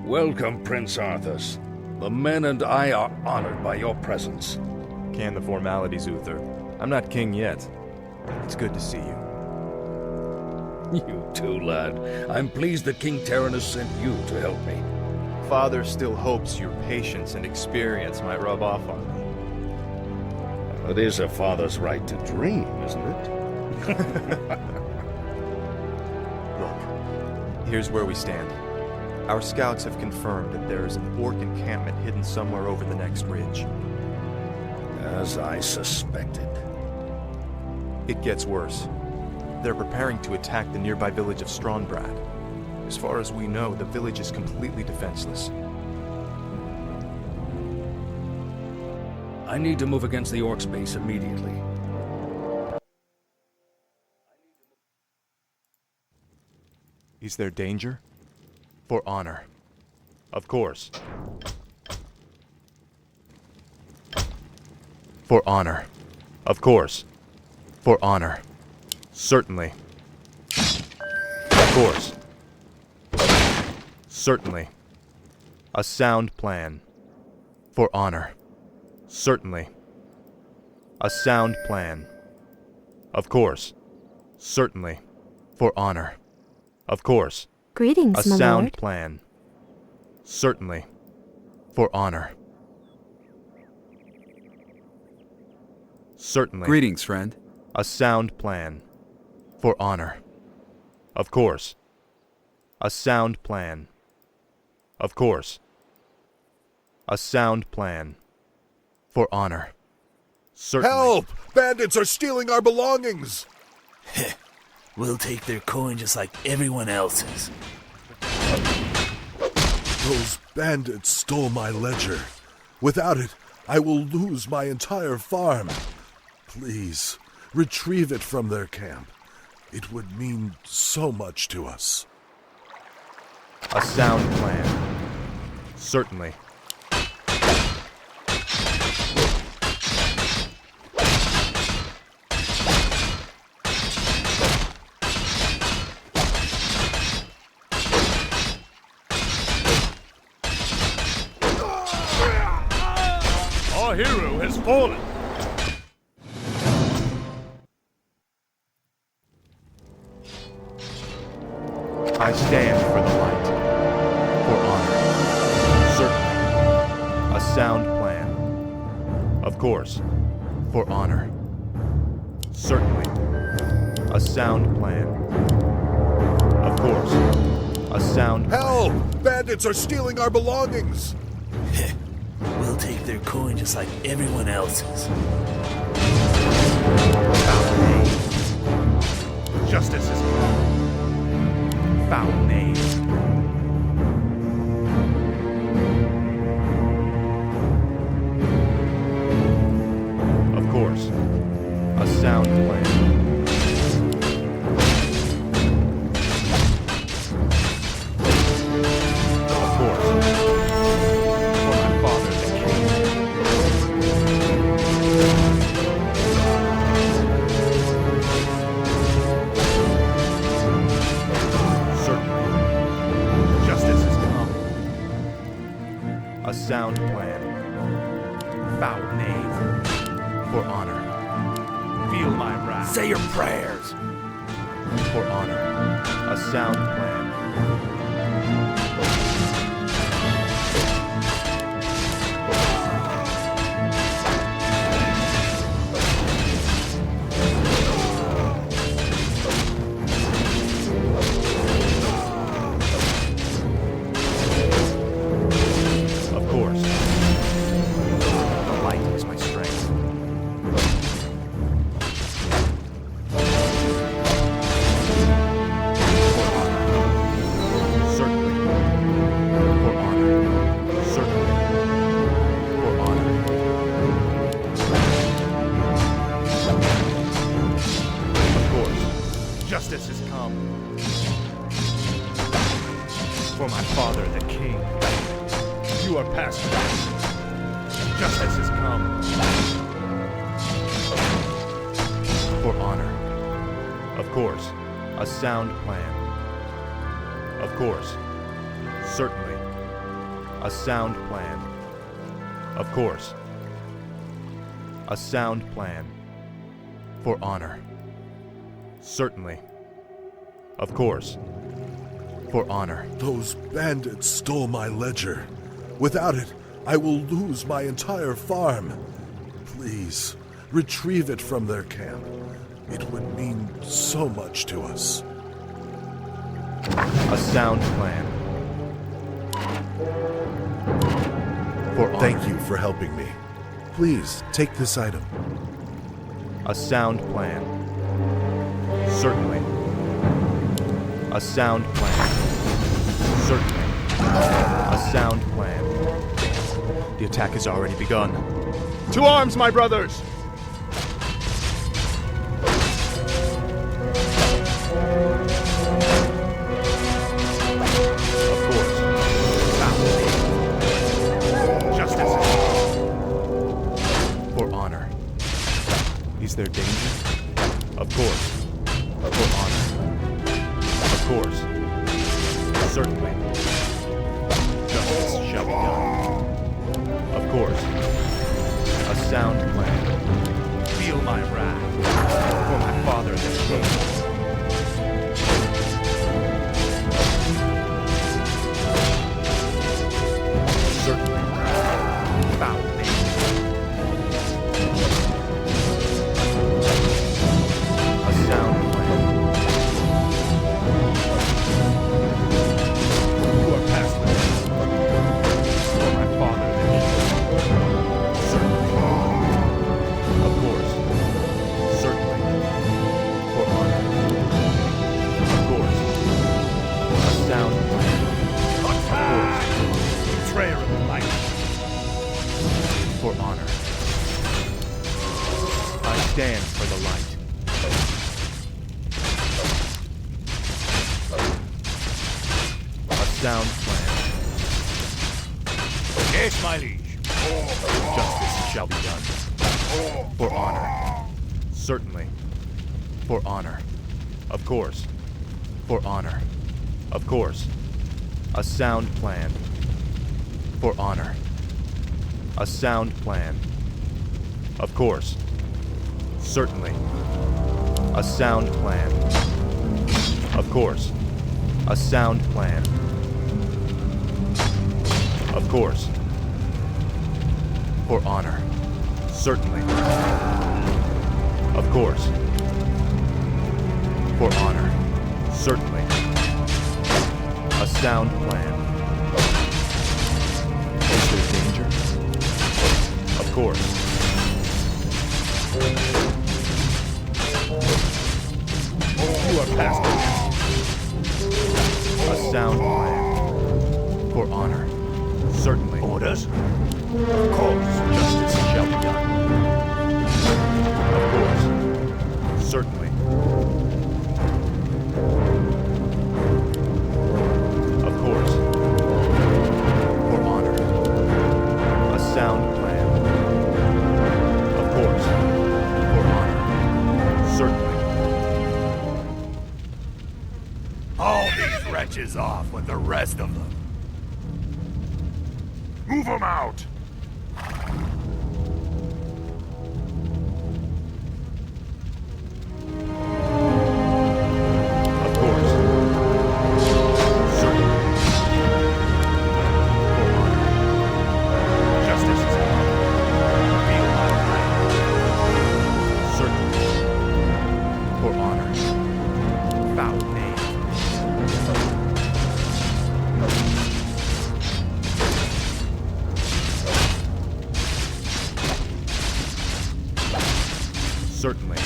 Welcome, Prince Arthas. The men and I are honored by your presence. Can the formalities, Uther. I'm not king yet. It's good to see you. You too, lad. I'm pleased that King Terran has sent you to help me. Father still hopes your patience and experience might rub off on me. It is a father's right to dream, isn't it? Look, here's where we stand. Our scouts have confirmed that there is an orc encampment hidden somewhere over the next ridge. As I suspected. It gets worse. They're preparing to attack the nearby village of Stronbrad. As far as we know, the village is completely defenseless. I need to move against the orcs' base immediately. Is there danger? For honor. Of course. For honor. Of course. For honor. Certainly. Of course. Certainly. A sound plan. For honor. Certainly. A sound plan. Of course. Certainly. For honor. Of course. Greetings, A my sound lord. plan. Certainly. For honor. Certainly. Greetings, friend. A sound plan. For honor. Of course. A sound plan. Of course. A sound plan. For honor. Certainly. Help! Bandits are stealing our belongings! We'll take their coin just like everyone else's. Those bandits stole my ledger. Without it, I will lose my entire farm. Please, retrieve it from their camp. It would mean so much to us. A sound plan. Certainly. Our hero has fallen. I stand for the light. For honor. Certainly. A sound plan. Of course. For honor. Certainly. A sound plan. Of course. A sound plan. Help! Bandits are stealing our belongings! We'll take their coin just like everyone else's. Foul name. Justice is come. Foul name. Of course. A sound plan. Of course. For my father the king. Certainly. Justice has come. A sound plan. Foul name. For honor. Feel my wrath. Say your prayers. For honor. A sound plan. Of course. The light is my strength. Certainly. For honor. Certainly. For honor. Of course. Justice has come. For my father, the king. You are past that. Justice has come. For honor. Of course. A sound plan. Of course. Certainly. A sound plan. Of course. A sound plan. For honor. Certainly. Of course. For honor. Those bandits stole my ledger. Without it, I will lose my entire farm. Please, retrieve it from their camp. It would mean so much to us. A sound plan. For honor. Thank you for helping me. Please, take this item. A sound plan. Certainly. A sound plan. Certainly. A sound plan. The attack has already begun. To arms, my brothers! Of course. Justice. For honor. Is there danger? Of course. For honor. Of course. Certainly. Justice shall be done. Of course. A sound plan. Feel my wrath. For my father the king. Certainly. Foul name. A sound plan. You are past limits. For my father the king. Certainly. Of course. Certainly. For honor. Of course. A sound plan. Of course. Betrayer of the light. For honor. I stand for the light. A sound plan. Yes, my liege. Justice shall be done. For honor. Certainly. For honor. Of course. For honor. Of course. A sound plan. For honor. A sound plan. Of course. Certainly. A sound plan. Of course. A sound plan. Of course. For honor. Certainly. Of course. For honor. Certainly. A sound plan. Is there danger? Of course. You are past limits. A sound plan. For honor. Certainly. Orders? Of course. Justice shall be done. Of course. Certainly. Of course. For honor. A sound plan. Of course. For honor. Certainly. All these wretches off with the rest of them. Move them out! Of course. Certainly. For honor. Justice is done. Feel my wrath. Certainly. For honor. Foul name. Certainly.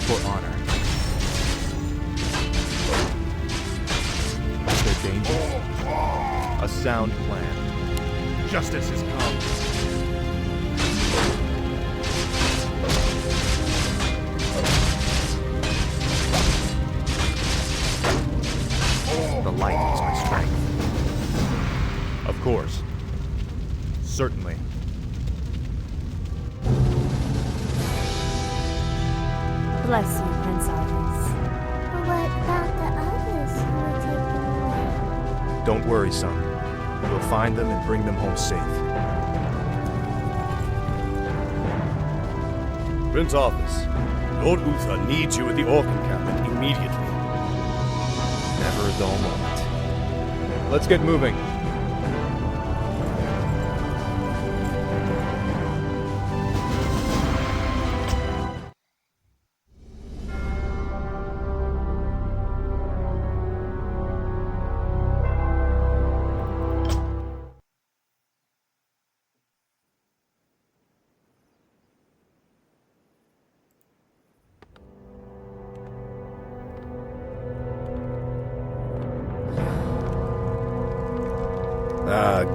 For honor. Is there danger? A sound plan. Justice has come. The light is my strength. Of course. Certainly. bless you, Prince Arthas. What about the others who were taken away? Don't worry, son. We'll find them and bring them home safe. Prince Arthas, Lord Uther needs you at the Orc encampment immediately. Never a dull moment. Let's get moving.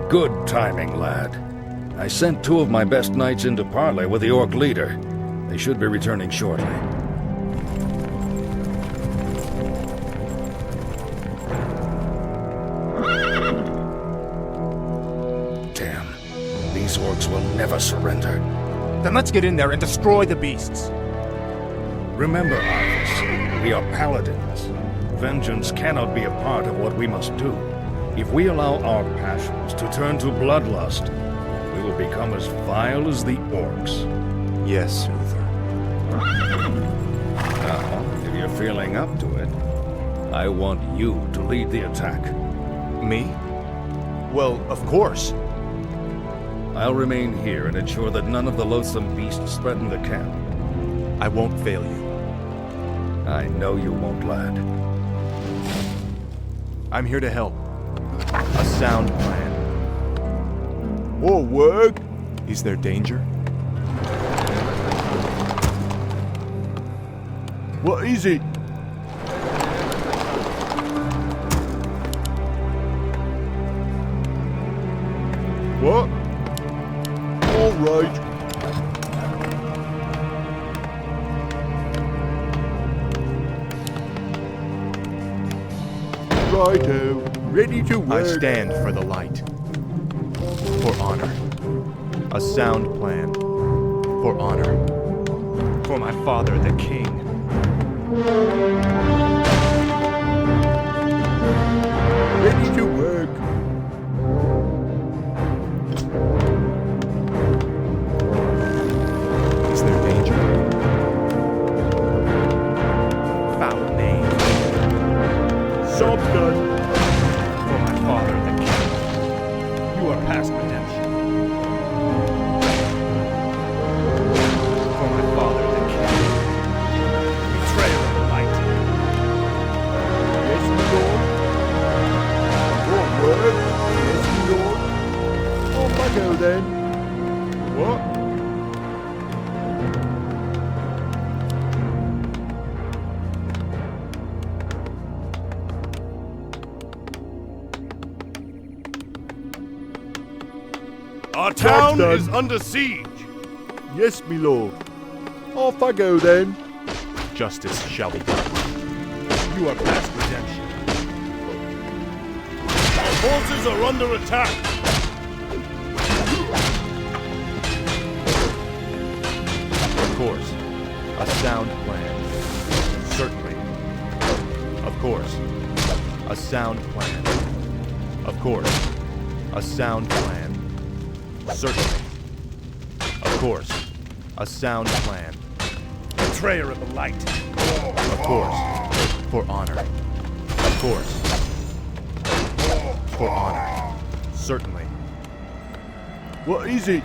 Good timing, lad. I sent 2 of my best knights into parley with the Orc leader. They should be returning shortly. Damn. These Orcs will never surrender. Then let's get in there and destroy the beasts. Remember, Arthas, we are paladins. Vengeance cannot be a part of what we must do. If we allow our passions to turn to bloodlust, we will become as vile as the Orcs. Yes, Uther. Now, if you're feeling up to it, I want you to lead the attack. Me? Well, of course. I'll remain here and ensure that none of the loathsome beasts threaten the camp. I won't fail you. I know you won't, lad. I'm here to help. A sound plan. More work? Is there danger? What is it? What? All right. Righto. Ready to work. I stand for the light. For honor. A sound plan. For honor. For my father, the king. Ready to work. Is there danger? Foul name. Job done. For my father, the king. You are past redemption. For my father, the king. Betrayer of the light. Yes, my lord. More work. Yes, my lord. Off I go then. What? Our town done. is under siege. Yes, my lord. Off I go then. Justice shall be done. You are past redemption. Our forces are under attack. Of course. A sound plan. Certainly. Of course. A sound plan. Of course. A sound plan. Certainly. Of course. A sound plan. Betrayer of the light. Of course. For honor. Of course. For honor. Certainly. What is it?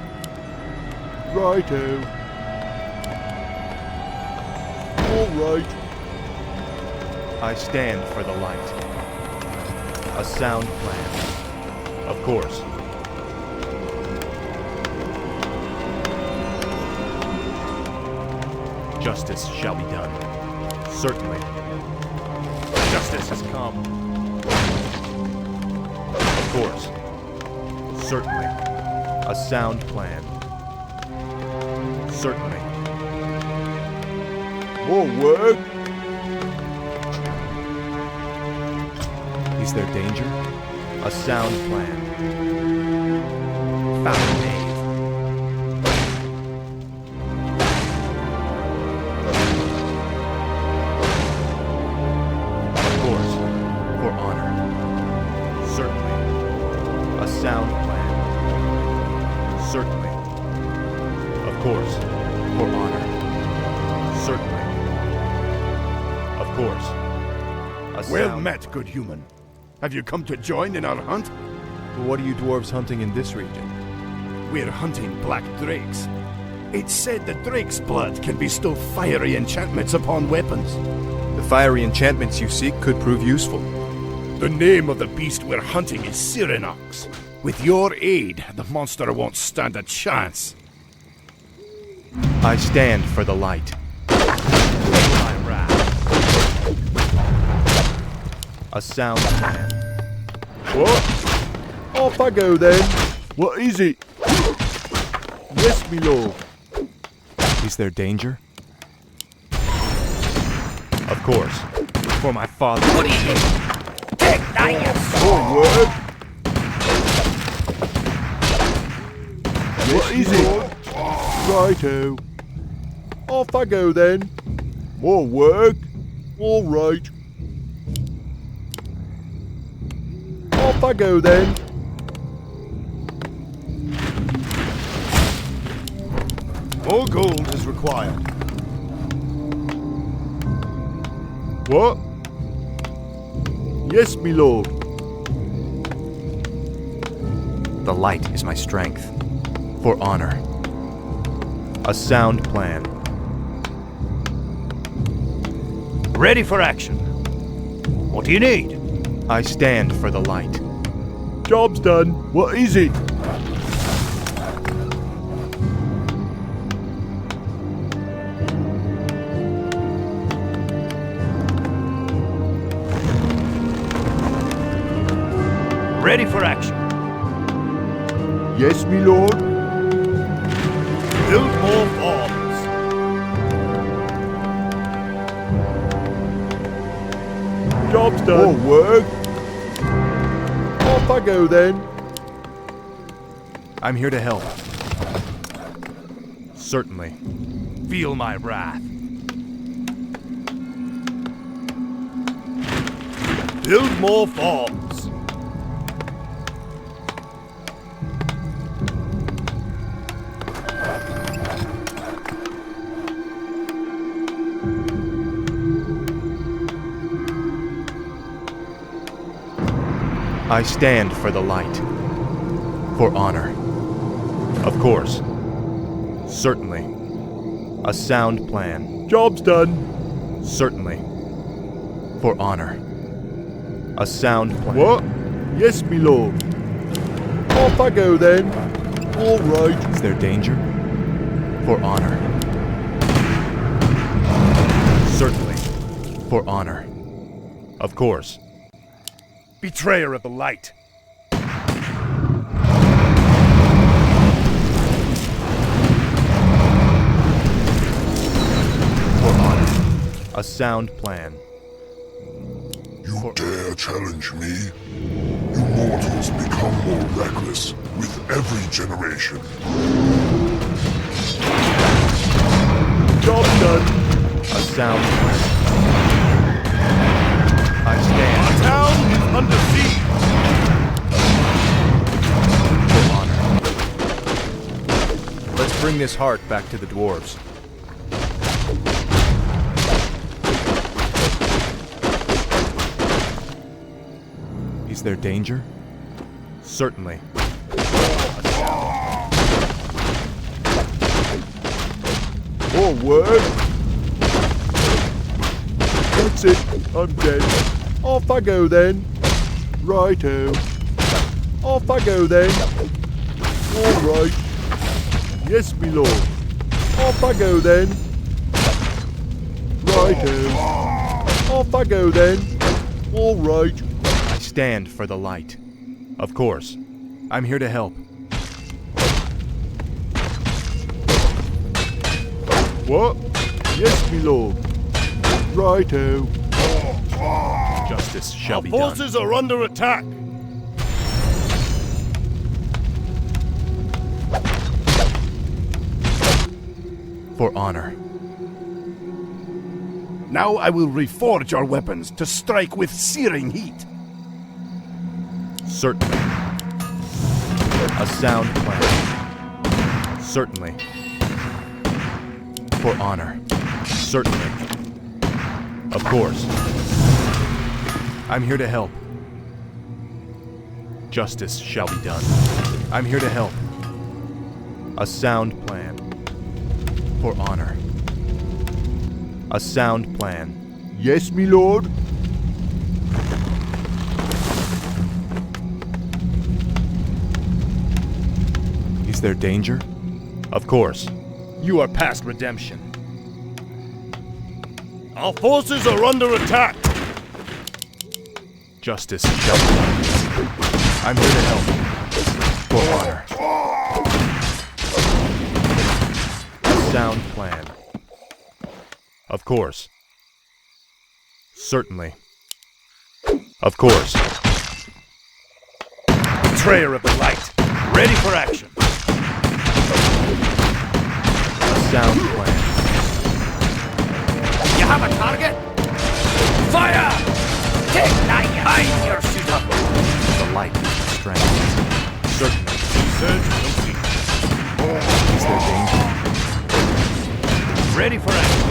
Righto. All right. I stand for the light. A sound plan. Of course. Justice shall be done. Certainly. Justice has come. Of course. Certainly. A sound plan. Certainly. More work. Is there danger? A sound plan. Foul knave. course. For honor. Certainly. Of course. A Well sound- met, good human. Have you come to join in our hunt? What are you dwarves hunting in this region? We're hunting black drakes. It's said that drake's blood can bestow fiery enchantments upon weapons. The fiery enchantments you seek could prove useful. The name of the beast we're hunting is Cyranox. With your aid, the monster won't stand a chance. I stand for the light. My wrath. A sound plan. What? Off I go then. What is it? Yes, me lord. Is there danger? Of course. For my father. What do you do? Take that, you Forward. What is it? Righto. Off I go then. More work. All right. Off I go then. More gold is required. What? Yes, me lord. The light is my strength. For honor. A sound plan. Ready for action. What do you need? I stand for the light. Job's done. What is it? Ready for action. Yes, me lord. Build more bombs. Job's done. More work. Off I go then. I'm here to help. Certainly. Feel my wrath. Build more bombs. I stand for the light. For honor. Of course. Certainly. A sound plan. Job's done. Certainly. For honor. A sound plan. What? Yes, me lord. Off I go then. All right. Is there danger? For honor. Certainly. For honor. Of course. Betrayer of the light. For honor. A sound plan. You dare challenge me? You mortals become more reckless with every generation. Job done. A sound plan. I stand Town is under siege. for honor. Let's bring this heart back to the dwarves. Is there danger? Certainly. More work. That's it. I'm dead. Off I go then. Righto. Off I go then. All right. Yes, me lord. Off I go then. Righto. Off I go then. All right. I stand for the light. Of course. I'm here to help. What? Yes, me lord. Righto. Justice shall Our be done. forces are under attack. For honor. Now I will reforge our weapons to strike with searing heat. Certainly. A sound plan. Certainly. For honor. Certainly. Of course. I'm here to help. Justice shall be done. I'm here to help. A sound plan. For honor. A sound plan. Yes, me lord. Is there danger? Of course. You are past redemption. Our forces are under attack! Justice shall be done. I'm here to help. For honor. A sound plan. Of course. Certainly. Of course. Betrayer of the light, ready for action! A sound plan. You have a target? Fire! Take nine! I'm your shooter! The light is the strength. Certainly. Search complete. Is there danger? Ready for action.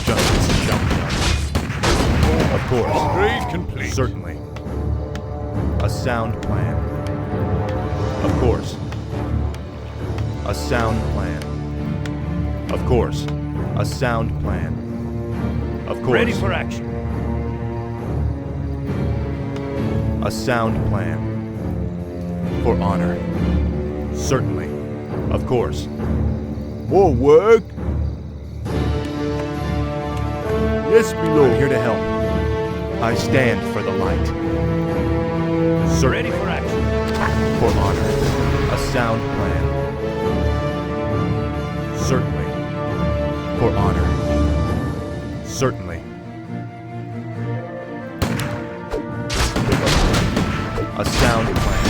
Justice shall be done. Of course. Upgrade complete. Certainly. A sound plan. Of course. A sound plan. Of course. A sound plan. Of course. Ready for action. A sound plan. For honor. Certainly. Of course. More work? Yes, me I'm lord. here to help. I stand for the light. Ready for action. For honor. A sound plan. Certainly. For honor. Certainly. A sound plan.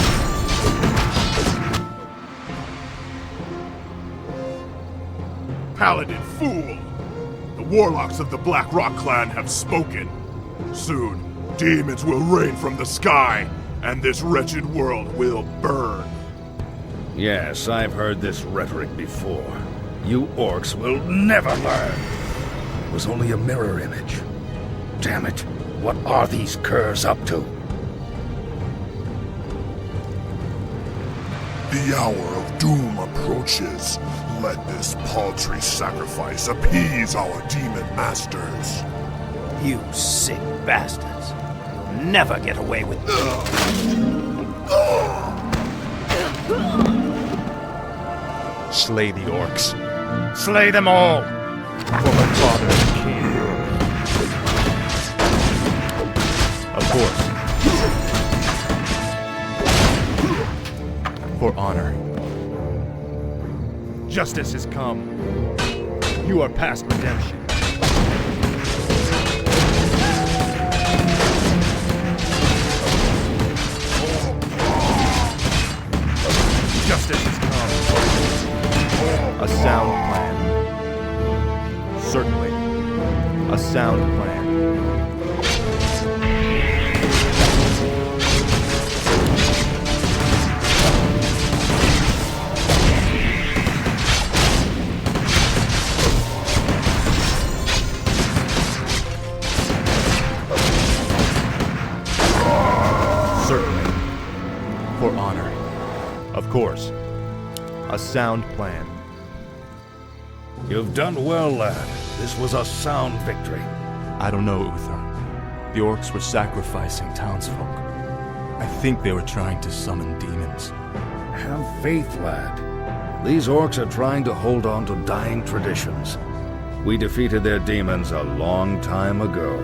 Paladin fool! The warlocks of the Black Rock clan have spoken. Soon, demons will rain from the sky, and this wretched world will burn. Yes, I've heard this rhetoric before. You orcs will never learn. It was only a mirror image. Damn it, what are these curs up to? The hour of doom approaches. Let this paltry sacrifice appease our demon masters. You sick bastards. You'll never get away with this. Slay the orcs. Slay them all! For my father and king. Of course. For honor. Justice has come. You are past redemption. Justice has come. A sound plan. Certainly. A sound plan. Certainly. For honor. Of course. A sound plan. You've done well, lad. This was a sound victory. I don't know, Uther. The orcs were sacrificing townsfolk. I think they were trying to summon demons. Have faith, lad. These orcs are trying to hold on to dying traditions. We defeated their demons a long time ago.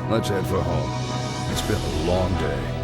Let's head for home. It's been a long day.